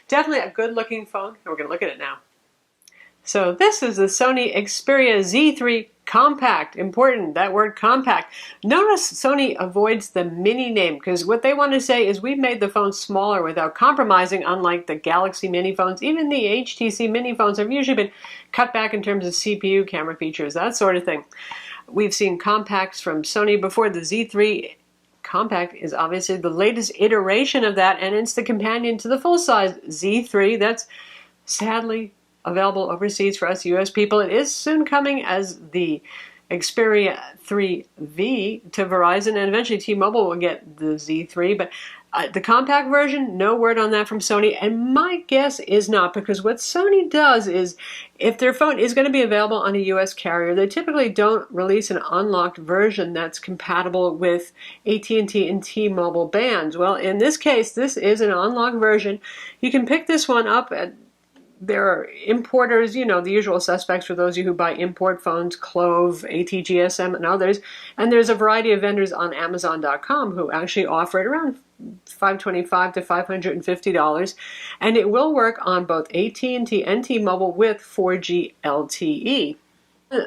Definitely a good looking phone, and we're going to look at it now. So this is the Sony Xperia Z3 Compact. Important, that word compact. Notice Sony avoids the mini name because what they want to say is we've made the phone smaller without compromising, unlike the Galaxy mini phones. Even the HTC mini phones have usually been cut back in terms of CPU, camera features, that sort of thing. We've seen compacts from Sony before. The Z3 Compact is obviously the latest iteration of that, and it's the companion to the full-size Z3 that's sadly available overseas for us US people. It is soon coming as the Xperia 3V to Verizon, and eventually T-Mobile will get the Z3, but the compact version, no word on that from Sony, and my guess is not, because what Sony does is, if their phone is going to be available on a US carrier, they typically don't release an unlocked version that's compatible with AT&T and T-Mobile bands. Well, in this case, this is an unlocked version. You can pick this one up at there are importers, you know, the usual suspects for those of you who buy import phones, Clove, ATGSM, and others. And there's a variety of vendors on Amazon.com who actually offer it around $525 to $550. And it will work on both AT&T and T-Mobile with 4G LTE.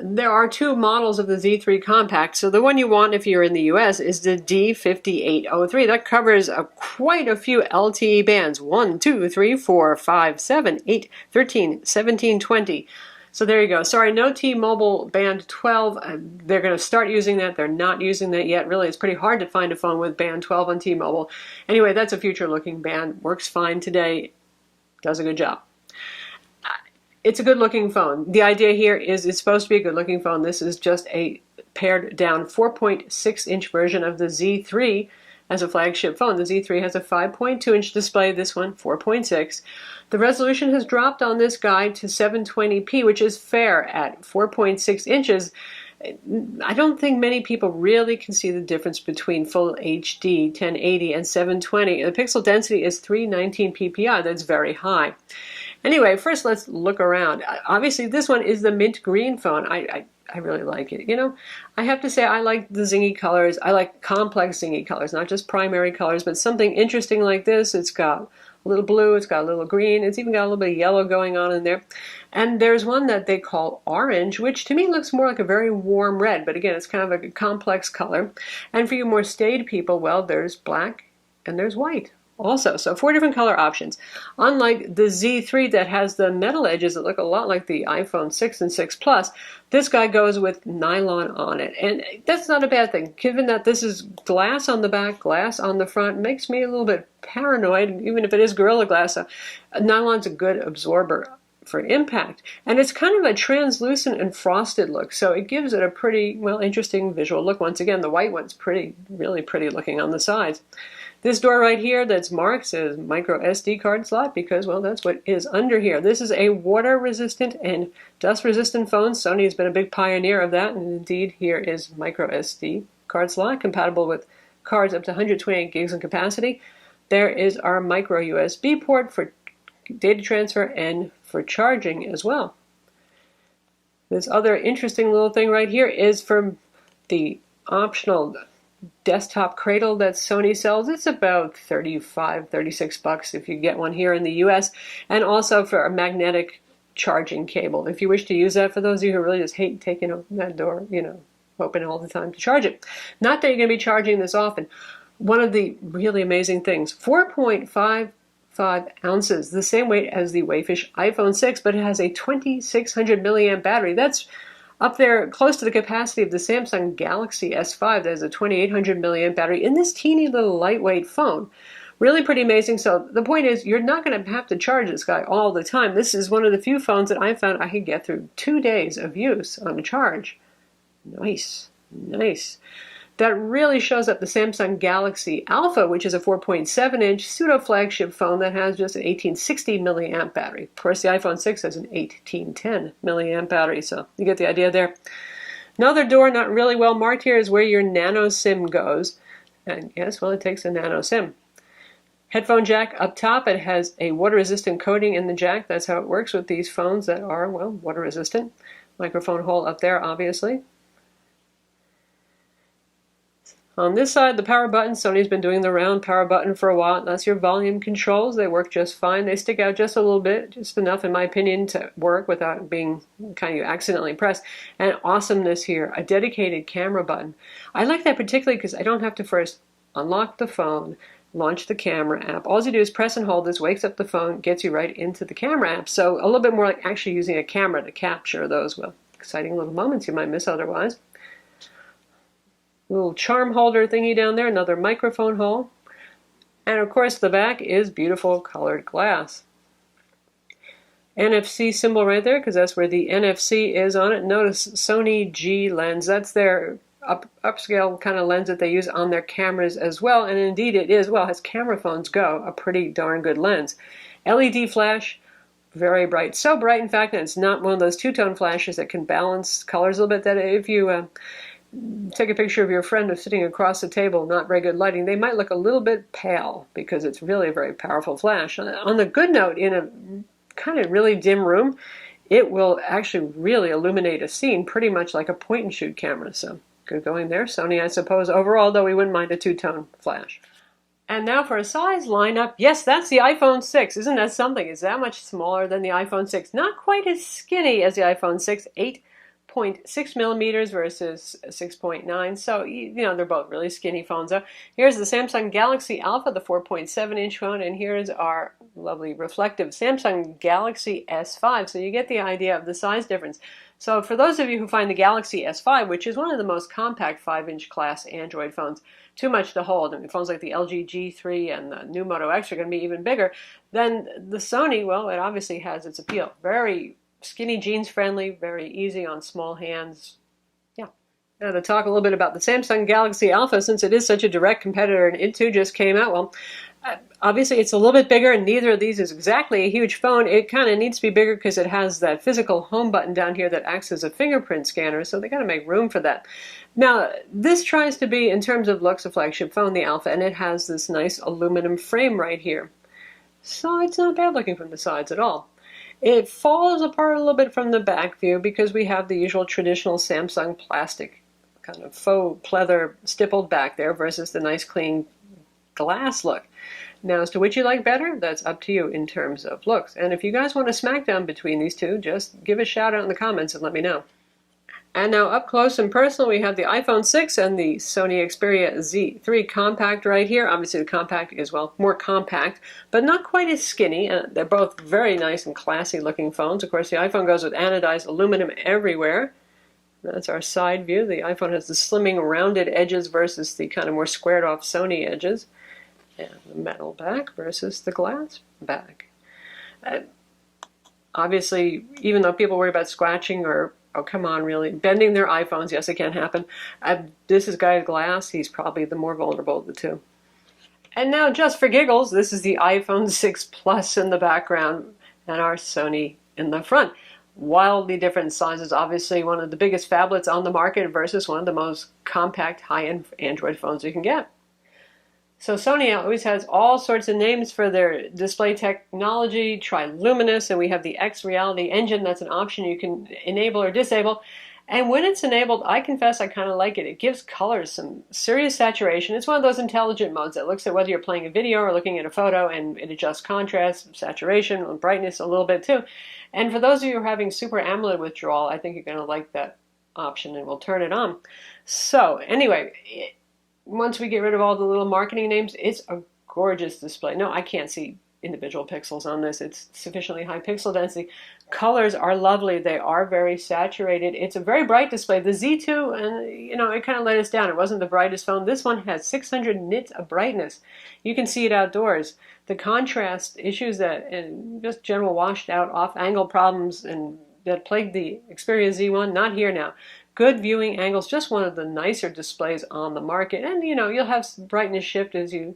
There are two models of the Z3 Compact, so the one you want if you're in the US is the D5803. That covers quite a few LTE bands, 1, 2, 3, 4, 5, 7, 8, 13, 17, 20. So there you go. Sorry, no T-Mobile band 12. They're going to start using that. They're not using that yet. Really, it's pretty hard to find a phone with band 12 on T-Mobile. Anyway, that's a future-looking band. Works fine today. Does a good job. It's a good-looking phone. The idea here is it's supposed to be a good-looking phone. This is just a pared-down 4.6-inch version of the Z3 as a flagship phone. The Z3 has a 5.2-inch display, this one 4.6. The resolution has dropped on this guy to 720p, which is fair at 4.6 inches. I don't think many people really can see the difference between full HD 1080 and 720. The pixel density is 319 ppi. That's very high. Anyway, first let's look around. Obviously, this one is the mint green phone. I really like it. You know, I have to say I like the zingy colors. I like complex zingy colors, not just primary colors, but something interesting like this. It's got a little blue, it's got a little green, it's even got a little bit of yellow going on in there. And there's one that they call orange, which to me looks more like a very warm red, but again, it's kind of a complex color. And for you more staid people, well, there's black and there's white also. So 4 different color options. Unlike the Z3 that has the metal edges that look a lot like the iPhone 6 and 6 Plus, this guy goes with nylon on it. And that's not a bad thing. Given that this is glass on the back, glass on the front, makes me a little bit paranoid, even if it is Gorilla Glass. Nylon's a good absorber for impact. And it's kind of a translucent and frosted look, so it gives it a pretty, well, interesting visual look. Once again, the white one's pretty, really pretty looking on the sides. This door right here that's marked says micro SD card slot because, well, that's what is under here. This is a water-resistant and dust-resistant phone. Sony has been a big pioneer of that, and indeed here is micro SD card slot compatible with cards up to 128 gigs in capacity. There is our micro USB port for data transfer and for charging as well. This other interesting little thing right here is from the optional desktop cradle that Sony sells. It's about $35, $36 if you get one here in the US, and also for a magnetic charging cable if you wish to use that, for those of you who really just hate taking that door, you know, open all the time to charge it. Not that you're going to be charging this often. One of the really amazing things, 4.55 ounces, the same weight as the Wayfish iPhone 6, but it has a 2600 milliamp battery. That's up there close to the capacity of the Samsung Galaxy S5 that has a 2800 milliamp battery in this teeny little lightweight phone. Really pretty amazing. So the point is, you're not going to have to charge this guy all the time. This is one of the few phones that I found I could get through 2 days of use on a charge. Nice, nice. That really shows up the Samsung Galaxy Alpha, which is a 4.7-inch pseudo-flagship phone that has just an 1860 milliamp battery. Of course, the iPhone 6 has an 1810 milliamp battery, so you get the idea there. Another door not really well marked here is where your nano SIM goes. And yes, well, it takes a nano SIM. Headphone jack up top. It has a water-resistant coating in the jack. That's how it works with these phones that are, well, water-resistant. Microphone hole up there, obviously. On this side, the power button. Sony's been doing the round power button for a while. That's your volume controls. They work just fine. They stick out just a little bit, just enough, in my opinion, to work without being kind of accidentally pressed. And awesomeness here, a dedicated camera button. I like that particularly because I don't have to first unlock the phone, launch the camera app. All you do is press and hold this, wakes up the phone, gets you right into the camera app. So a little bit more like actually using a camera to capture those, well, exciting little moments you might miss otherwise. Little charm holder thingy down there, another microphone hole. And of course the back is beautiful colored glass. NFC symbol right there, because that's where the NFC is on it. Notice Sony G lens. That's their upscale kind of lens that they use on their cameras as well. And indeed it is, well, as camera phones go, a pretty darn good lens. LED flash, very bright. So bright, in fact, that it's not one of those two-tone flashes that can balance colors a little bit, that if you take a picture of your friend who's sitting across the table, not very good lighting, they might look a little bit pale because it's really a very powerful flash. On the good note, in a kind of really dim room, it will actually really illuminate a scene pretty much like a point-and-shoot camera. So good going there, Sony, I suppose. Overall, though, we wouldn't mind a two-tone flash. And now for a size lineup. Yes, that's the iPhone 6. Isn't that something? It's that much smaller than the iPhone 6. Not quite as skinny as the iPhone 6. 8.6 millimeters versus 6.9. So, you know, they're both really skinny phones. Here's the Samsung Galaxy Alpha, the 4.7-inch phone, and here's our lovely reflective Samsung Galaxy S5. So you get the idea of the size difference. So for those of you who find the Galaxy S5, which is one of the most compact 5-inch class Android phones, too much to hold, I mean, phones like the LG G3 and the new Moto X are going to be even bigger, then the Sony, well, it obviously has its appeal. Very skinny jeans friendly, very easy on small hands. Yeah. Now to talk a little bit about the Samsung Galaxy Alpha, since it is such a direct competitor and it too just came out, well, obviously it's a little bit bigger, and neither of these is exactly a huge phone. It kind of needs to be bigger because it has that physical home button down here that acts as a fingerprint scanner, so they got to make room for that. Now, this tries to be, in terms of looks, a flagship phone, the Alpha, and it has this nice aluminum frame right here. So it's not bad looking from the sides at all. It falls apart a little bit from the back view because we have the usual traditional Samsung plastic kind of faux pleather stippled back there versus the nice clean glass look. Now, as to which you like better, that's up to you in terms of looks. And if you guys want a smackdown between these two, just give a shout out in the comments and let me know. And now up close and personal, we have the iPhone 6 and the Sony Xperia Z3 Compact right here. Obviously the Compact is, well, more compact, but not quite as skinny. They're both very nice and classy looking phones. Of course, the iPhone goes with anodized aluminum everywhere. That's our side view. The iPhone has the slimming rounded edges versus the kind of more squared off Sony edges. And the metal back versus the glass back. Obviously, even though people worry about scratching or, oh come on, really, bending their iPhones, yes, it can happen. This is guy's glass. He's probably the more vulnerable of the two. And now, just for giggles, this is the iPhone 6 Plus in the background and our Sony in the front. Wildly different sizes. Obviously, one of the biggest phablets on the market versus one of the most compact, high-end Android phones you can get. So Sony always has all sorts of names for their display technology, triluminos, and we have the X Reality engine. That's an option you can enable or disable. And when it's enabled, I confess I kind of like it. It gives colors some serious saturation. It's one of those intelligent modes that looks at whether you're playing a video or looking at a photo, and it adjusts contrast, saturation, and brightness a little bit too. And for those of you who are having super AMOLED withdrawal, I think you're going to like that option, and we'll turn it on. So anyway, once we get rid of all the little marketing names, it's a gorgeous display. No, I can't see individual pixels on this. It's sufficiently high pixel density. Colors are lovely. They are very saturated. It's a very bright display. The Z2, and you know, it kind of let us down. It wasn't the brightest phone. This one has 600 nits of brightness. You can see it outdoors. The contrast issues that, and just general washed out off-angle problems and that plagued the Xperia Z1, not here now. Good viewing angles, just one of the nicer displays on the market. And you know, you'll have some brightness shift as you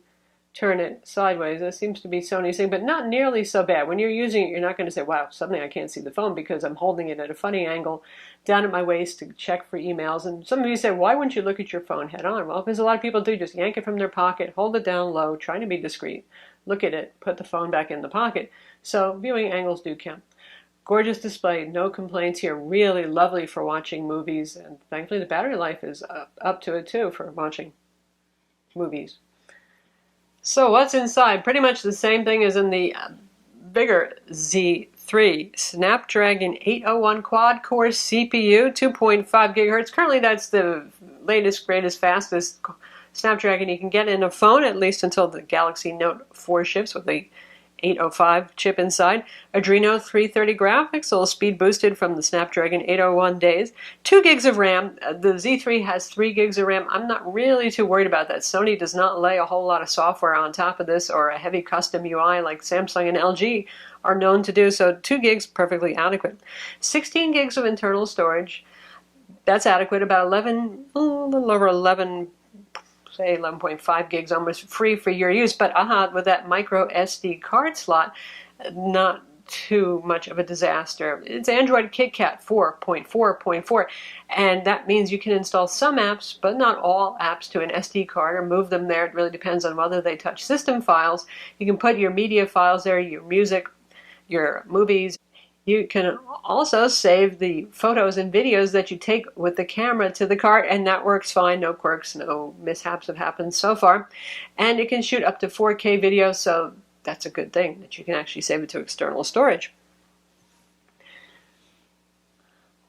turn it sideways. That seems to be Sony's thing, but not nearly so bad. When you're using it, you're not going to say, wow, suddenly I can't see the phone because I'm holding it at a funny angle down at my waist to check for emails. And some of you say, why wouldn't you look at your phone head on? Well, because a lot of people do just yank it from their pocket, hold it down low, trying to be discreet, look at it, put the phone back in the pocket. So viewing angles do count. Gorgeous display, no complaints here. Really lovely for watching movies, and thankfully the battery life is up to it too for watching movies. So what's inside? Pretty much the same thing as in the bigger Z3. Snapdragon 801 quad-core CPU, 2.5 gigahertz. Currently that's the latest, greatest, fastest Snapdragon you can get in a phone, at least until the Galaxy Note 4 ships with the 805 chip inside. Adreno 330 graphics, a little speed boosted from the Snapdragon 801 days. 2 gigs of RAM. The Z3 has 3 gigs of RAM. I'm not really too worried about that. Sony does not lay a whole lot of software on top of this or a heavy custom UI like Samsung and LG are known to do, so 2 gigs perfectly adequate. 16 gigs of internal storage. That's adequate. About 11, a little over 11, say 11.5 gigs, almost free for your use, but with that micro SD card slot, not too much of a disaster. It's Android KitKat 4.4.4, and that means you can install some apps, but not all apps, to an SD card or move them there. It really depends on whether they touch system files. You can put your media files there, your music, your movies. You can also save the photos and videos that you take with the camera to the card, and that works fine. No quirks, no mishaps have happened so far. And it can shoot up to 4K video, so that's a good thing, that you can actually save it to external storage.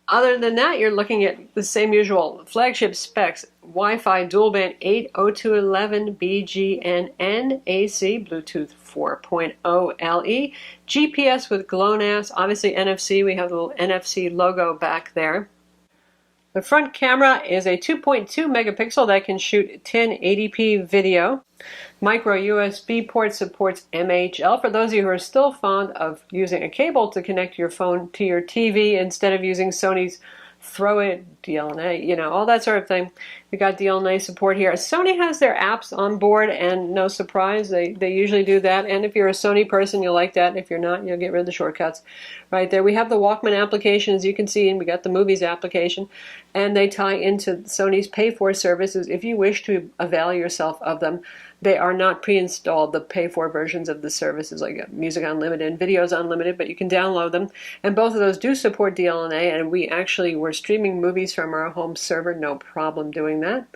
Other than that, you're looking at the same usual flagship specs: Wi-Fi dual band 802.11 BGNN AC, Bluetooth 4.0 LE, GPS with GLONASS, obviously NFC. We have the little NFC logo back there. The front camera is a 2.2 megapixel that can shoot 1080p video. Micro USB port supports MHL. For those of you who are still fond of using a cable to connect your phone to your TV instead of using Sony's Throw It, DLNA, all that sort of thing. We got DLNA support here. Sony has their apps on board, and no surprise, they usually do that. And if you're a Sony person, you'll like that. And if you're not, you'll get rid of the shortcuts. Right there, we have the Walkman application, as you can see, and we got the Movies application. And they tie into Sony's pay-for services if you wish to avail yourself of them. They are not pre-installed, the pay-for versions of the services, like Music Unlimited and Videos Unlimited, but you can download them. And both of those do support DLNA, and we actually were streaming movies from our home server, no problem doing that.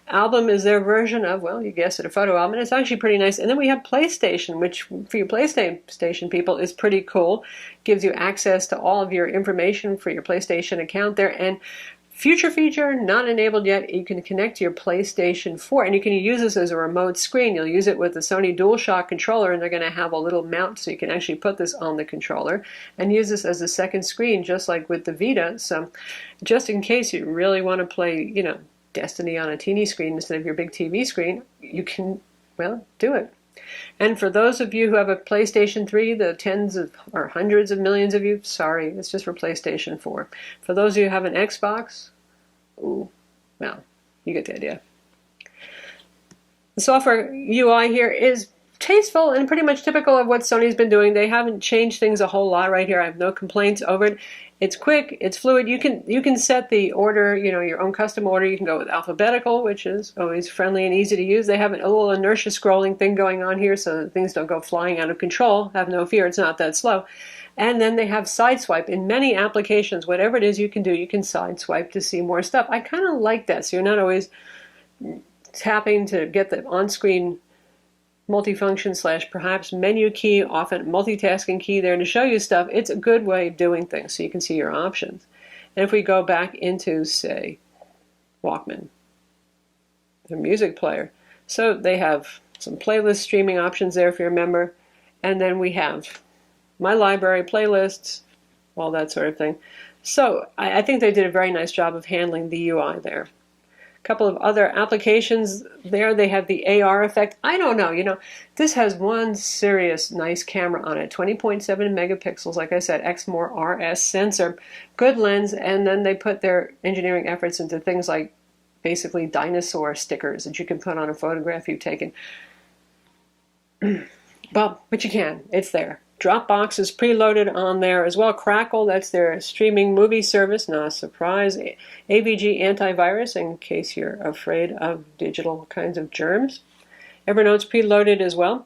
Album is their version of, well, you guessed it, a photo album, and it's actually pretty nice. And then we have PlayStation, which for you PlayStation people is pretty cool. Gives you access to all of your information for your PlayStation account there. And future feature, not enabled yet, you can connect to your PlayStation 4, and you can use this as a remote screen. You'll use it with the Sony DualShock controller, and they're going to have a little mount so you can actually put this on the controller and use this as a second screen, just like with the Vita. So just in case you really want to play, Destiny on a teeny screen instead of your big TV screen, you can, well, do it. And for those of you who have a PlayStation 3, the tens of or hundreds of millions of you, sorry, it's just for PlayStation 4. For those of you who have an Xbox, ooh, well, you get the idea. The software UI here is tasteful and pretty much typical of what Sony's been doing. They haven't changed things a whole lot right here. I have no complaints over it. It's quick, it's fluid. You can set the order, your own custom order. You can go with alphabetical, which is always friendly and easy to use. They have a little inertia scrolling thing going on here so that things don't go flying out of control. Have no fear, it's not that slow. And then they have side swipe. In many applications, whatever it is you can do, you can side swipe to see more stuff. I kind of like that, so you're not always tapping to get the on-screen multifunction / perhaps menu key, often multitasking key there to show you stuff. It's a good way of doing things so you can see your options. And if we go back into, say, Walkman, the music player, so they have some playlist streaming options there if you're a member, and then we have my library, playlists, all that sort of thing. So I think they did a very nice job of handling the UI there. Couple of other applications there. They have the AR effect. I don't know, this has one serious nice camera on it, 20.7 megapixels, like I said, EXMOR RS sensor, good lens, and then they put their engineering efforts into things like basically dinosaur stickers that you can put on a photograph you've taken. Well, but you can, it's there. Dropbox is preloaded on there as well. Crackle, that's their streaming movie service, not a surprise. AVG antivirus in case you're afraid of digital kinds of germs. Evernote's preloaded as well.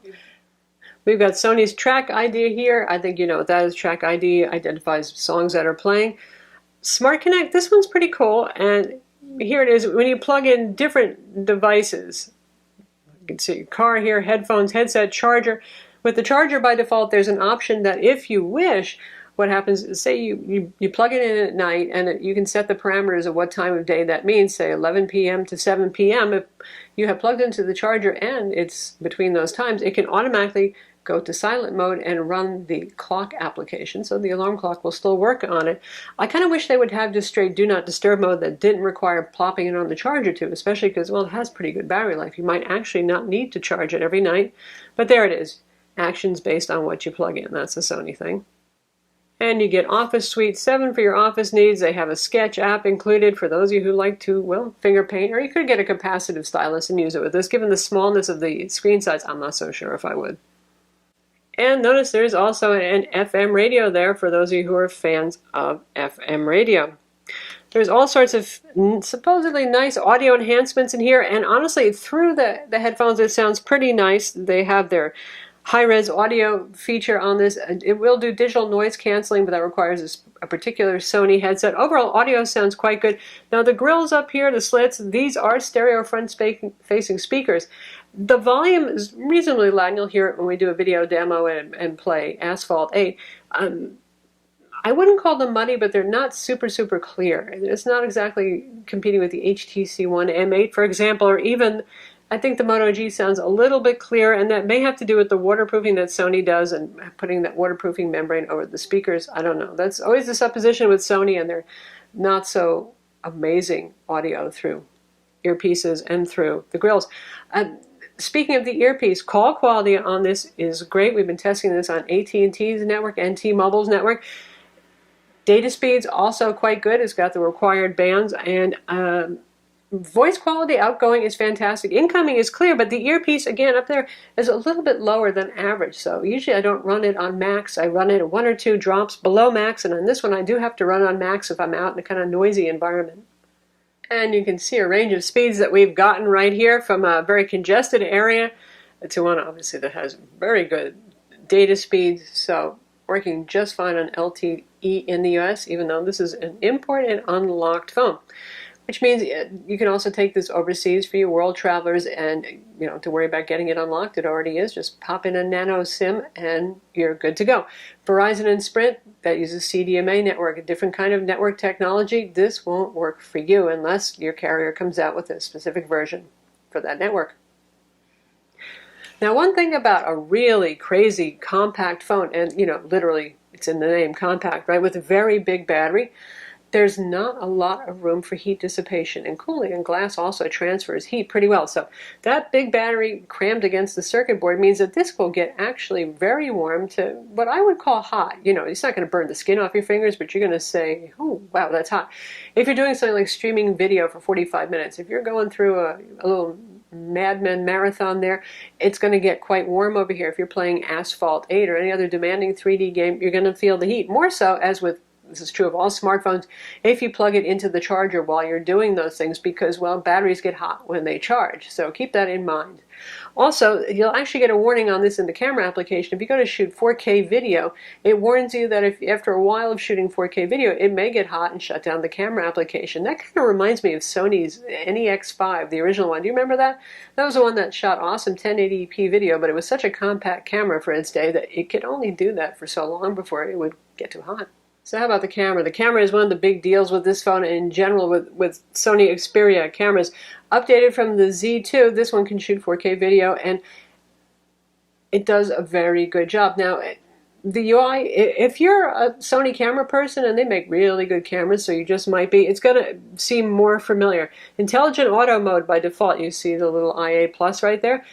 We've got Sony's Track ID here. I think you know what that is. Track ID identifies songs that are playing. Smart Connect, this one's pretty cool, and here it is. When you plug in different devices, can see your car here, headphones, headset, charger. With the charger by default, there's an option that if you wish, what happens is, say you plug it in at night, and you can set the parameters of what time of day that means, say 11 p.m. to 7 p.m. If you have plugged into the charger and it's between those times, it can automatically go to silent mode and run the clock application, so the alarm clock will still work on it. I kind of wish they would have just straight do not disturb mode that didn't require plopping it on the charger too, especially because, well, it has pretty good battery life. You might actually not need to charge it every night, but there it is. Actions based on what you plug in. That's a Sony thing. And you get Office Suite 7 for your office needs. They have a sketch app included for those of you who like to, well, finger paint, or you could get a capacitive stylus and use it with this. Given the smallness of the screen size, I'm not so sure if I would. And notice there's also an FM radio there for those of you who are fans of FM radio. There's all sorts of supposedly nice audio enhancements in here, and honestly, through the headphones, it sounds pretty nice. They have their high-res audio feature on this. It will do digital noise canceling, but that requires a particular Sony headset. Overall, audio sounds quite good. Now, the grills up here, the slits, these are stereo front-facing speakers. The volume is reasonably loud. You'll hear it when we do a video demo and play Asphalt 8. I wouldn't call them muddy, but they're not super clear. It's not exactly competing with the HTC One M8, for example, or even, I think the Moto G sounds a little bit clearer, and that may have to do with the waterproofing that Sony does and putting that waterproofing membrane over the speakers. I don't know. That's always the supposition with Sony, and they're not so amazing audio through earpieces and through the grills. Speaking of the earpiece, call quality on this is great. We've been testing this on AT&T's network and T-Mobile's network. Data speed's also quite good. It's got the required bands, and voice quality outgoing is fantastic. Incoming is clear, but the earpiece, again, up there is a little bit lower than average. So usually I don't run it on max. I run it at 1 or 2 drops below max, and on this one I do have to run on max if I'm out in a kind of noisy environment. And you can see a range of speeds that we've gotten right here, from a very congested area to one obviously that has very good data speeds. So working just fine on LTE in the US, even though this is an import and unlocked phone. Which means you can also take this overseas for you world travelers, and you don't have to worry about getting it unlocked. It already is. Just pop in a nano SIM and you're good to go. Verizon and Sprint, that uses CDMA network, a different kind of network technology. This won't work for you unless your carrier comes out with a specific version for that network. Now, one thing about a really crazy compact phone, and literally it's in the name, compact, right, with a very big battery, there's not a lot of room for heat dissipation and cooling, and glass also transfers heat pretty well. So that big battery crammed against the circuit board means that this will get actually very warm to what I would call hot. It's not going to burn the skin off your fingers, but you're going to say, oh, wow, that's hot. If you're doing something like streaming video for 45 minutes, if you're going through a little Mad Men marathon there, it's going to get quite warm over here. If you're playing Asphalt 8 or any other demanding 3D game, you're going to feel the heat. More so, as with this is true of all smartphones, if you plug it into the charger while you're doing those things, because, well, batteries get hot when they charge. So keep that in mind. Also, you'll actually get a warning on this in the camera application. If you go to shoot 4K video, it warns you that if after a while of shooting 4K video, it may get hot and shut down the camera application. That kind of reminds me of Sony's NEX5, the original one. Do you remember that? That was the one that shot awesome 1080p video, but it was such a compact camera for its day that it could only do that for so long before it would get too hot. So how about the camera? The camera is one of the big deals with this phone in general with Sony Xperia cameras. Updated from the Z2, this one can shoot 4K video, and it does a very good job. Now, the UI, if you're a Sony camera person, and they make really good cameras, so you just might be, it's going to seem more familiar. Intelligent Auto Mode by default, you see the little IA plus right there.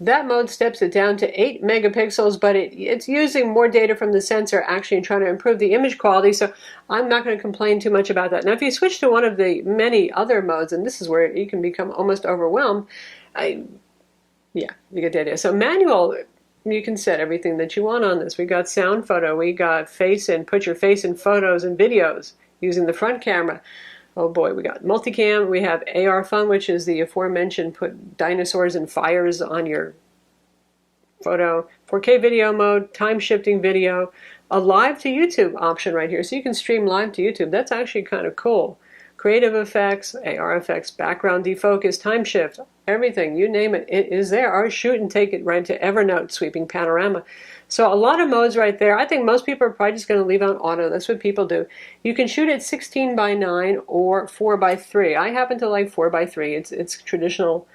That mode steps it down to 8 megapixels, but it's using more data from the sensor actually trying to improve the image quality, so I'm not going to complain too much about that. Now, if you switch to one of the many other modes, and this is where you can become almost overwhelmed, yeah, you get the idea. So manual, you can set everything that you want on this. We got sound photo, we got face in, put your face in photos and videos using the front camera. Oh boy, we got multicam, we have AR Fun, which is the aforementioned put dinosaurs and fires on your photo, 4K video mode, time shifting video, a live to YouTube option right here, so you can stream live to YouTube. That's actually kind of cool. Creative effects, AR effects, background defocus, time shift, everything, you name it, it is there. Or shoot and take it right to Evernote, sweeping panorama. So a lot of modes right there. I think most people are probably just going to leave out auto. That's what people do. You can shoot at 16:9 or 4:3. I happen to like 4:3. It's traditional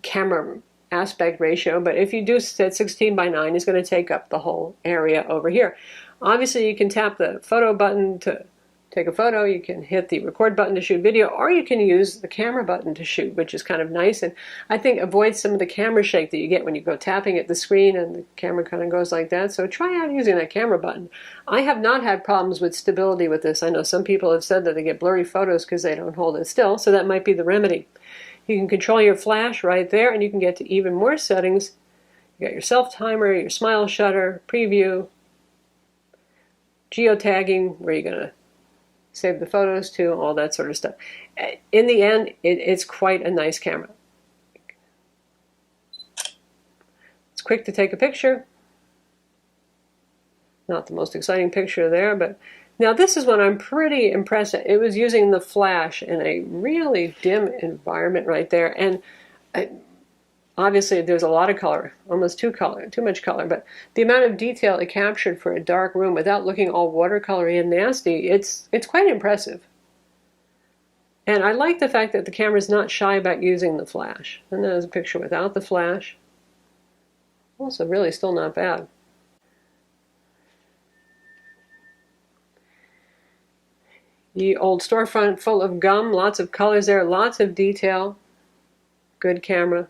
camera aspect ratio, but if you do set 16:9, it's going to take up the whole area over here. Obviously, you can tap the photo button to take a photo, you can hit the record button to shoot video, or you can use the camera button to shoot, which is kind of nice, and I think avoids some of the camera shake that you get when you go tapping at the screen and the camera kind of goes like that. So try out using that camera button. I have not had problems with stability with this. I know some people have said that they get blurry photos because they don't hold it still, so that might be the remedy. You can control your flash right there, and you can get to even more settings. You got your self timer, your smile shutter, preview, geotagging, where you're going to save the photos to, all that sort of stuff. In the end, it's quite a nice camera. It's quick to take a picture. Not the most exciting picture there, but now this is one I'm pretty impressed at. It was using the flash in a really dim environment right there, and obviously there's a lot of color, almost too much color, but the amount of detail it captured for a dark room without looking all watercolory and nasty, it's quite impressive. And I like the fact that the camera's not shy about using the flash. And there's a picture without the flash. Also really still not bad. The old storefront full of gum, lots of colors there, lots of detail. Good camera.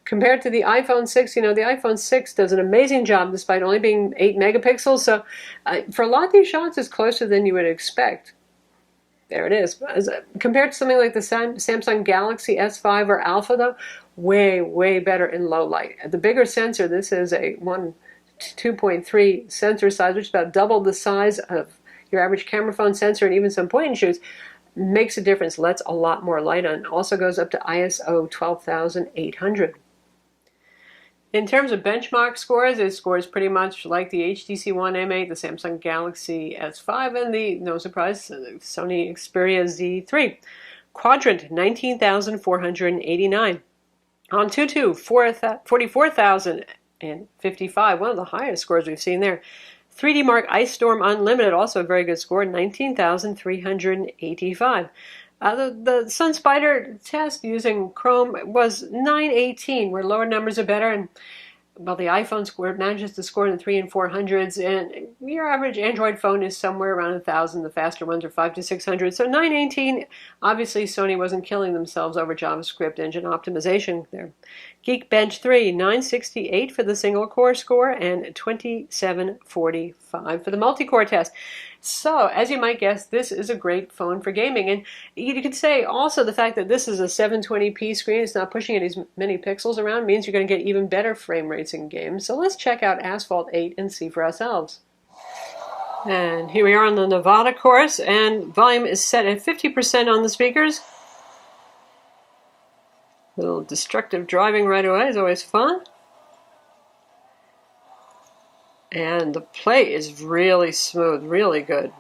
Compared to the iPhone 6, you know, the iPhone 6 does an amazing job despite only being 8 megapixels. So for a lot of these shots, it's closer than you would expect. There it is. Compared to something like the Samsung Galaxy S5 or Alpha, though, way, way better in low light. The bigger sensor, this is a 2.3 sensor size, which is about double the size of your average camera phone sensor, and even some point-and-shoots, makes a difference, lets a lot more light on. Also goes up to ISO 12,800. In terms of benchmark scores, it scores pretty much like the HTC One M8, the Samsung Galaxy S5, and the, no surprise, Sony Xperia Z3. Quadrant, 19,489. On Antutu, 44,055, one of the highest scores we've seen there. 3D Mark Ice Storm Unlimited, also a very good score, 19,385. The Sun Spider test using Chrome was 918, where lower numbers are better, and well, the iPhone score manages to score in the 300s and 400s, and your average Android phone is somewhere around 1,000. The faster ones are 500 to 600. So 918, obviously Sony wasn't killing themselves over JavaScript engine optimization there. Geekbench 3, 968 for the single core score, and 2745 for the multi-core test. So, as you might guess, this is a great phone for gaming. And you could say also the fact that this is a 720p screen, it's not pushing as many pixels around, means you're going to get even better frame rates in games. So let's check out Asphalt 8 and see for ourselves. And here we are on the Nevada course, and volume is set at 50% on the speakers. A little destructive driving right away is always fun. And the play is really smooth, really good.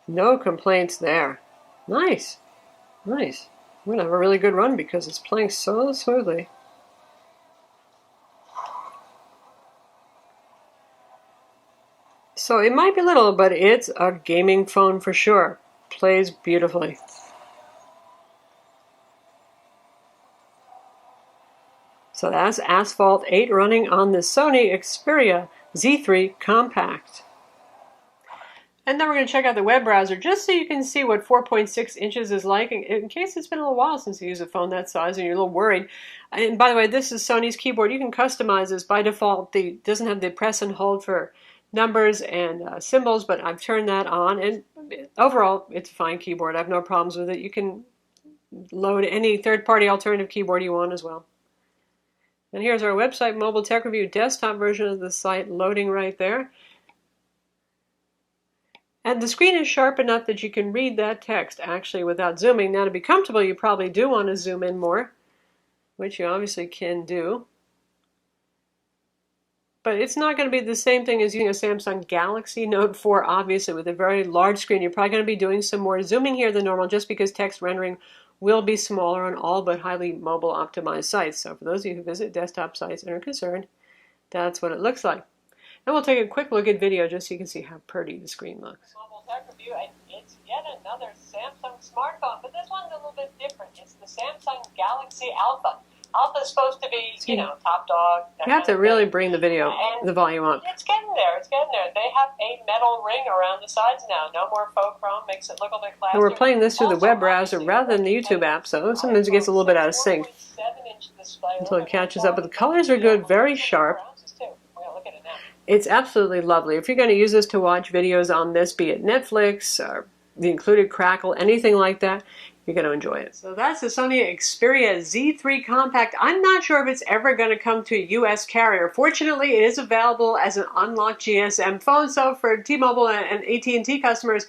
No complaints there. Nice. Nice. We're going to have a really good run because it's playing so smoothly. So it might be little, but it's a gaming phone for sure. Plays beautifully. So that's Asphalt 8 running on the Sony Xperia Z3 Compact. And then we're going to check out the web browser just so you can see what 4.6 inches is like, in case it's been a little while since you used a phone that size and you're a little worried. And by the way, this is Sony's keyboard. You can customize this. By default, it doesn't have the press and hold for numbers and symbols, but I've turned that on, and overall, it's a fine keyboard. I have no problems with it. You can load any third-party alternative keyboard you want as well. And here's our website, Mobile Tech Review desktop version of the site loading right there. And the screen is sharp enough that you can read that text actually without zooming. Now to be comfortable, you probably do want to zoom in more, which you obviously can do. But it's not going to be the same thing as using a Samsung Galaxy Note 4, obviously, with a very large screen. You're probably going to be doing some more zooming here than normal just because text rendering will be smaller on all but highly mobile optimized sites. So for those of you who visit desktop sites and are concerned, that's what it looks like. And we'll take a quick look at video just so you can see how pretty the screen looks. Mobile tech review, and it's yet another Samsung smartphone, but this one's a little bit different. It's the Samsung Galaxy Alpha. Alpha's supposed to be, you know, top dog. You have to really bring the video, the volume up. It's getting there. It's getting there. They have a metal ring around the sides now. No more faux chrome. Makes it look a little bit classier. And we're playing this through the web browser rather than the YouTube app, so sometimes it gets a little bit out of sync until it catches up. But the colors are good, very sharp. It's absolutely lovely. If you're going to use this to watch videos on this, be it Netflix or the included Crackle, anything like that, you're going to enjoy it. So that's the Sony Xperia Z3 Compact. I'm not sure if it's ever going to come to a U.S. carrier. Fortunately, it is available as an unlocked GSM phone, so for T-Mobile and AT&T customers,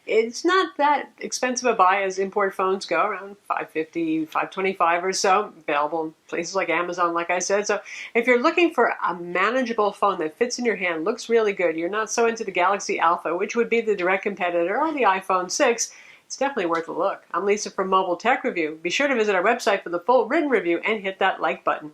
it's not that expensive a buy as import phones go, around $550, $525 or so, available in places like Amazon, like I said. So if you're looking for a manageable phone that fits in your hand, looks really good, you're not so into the Galaxy Alpha, which would be the direct competitor, or the iPhone 6, it's definitely worth a look. I'm Lisa from Mobile Tech Review. Be sure to visit our website for the full written review and hit that like button.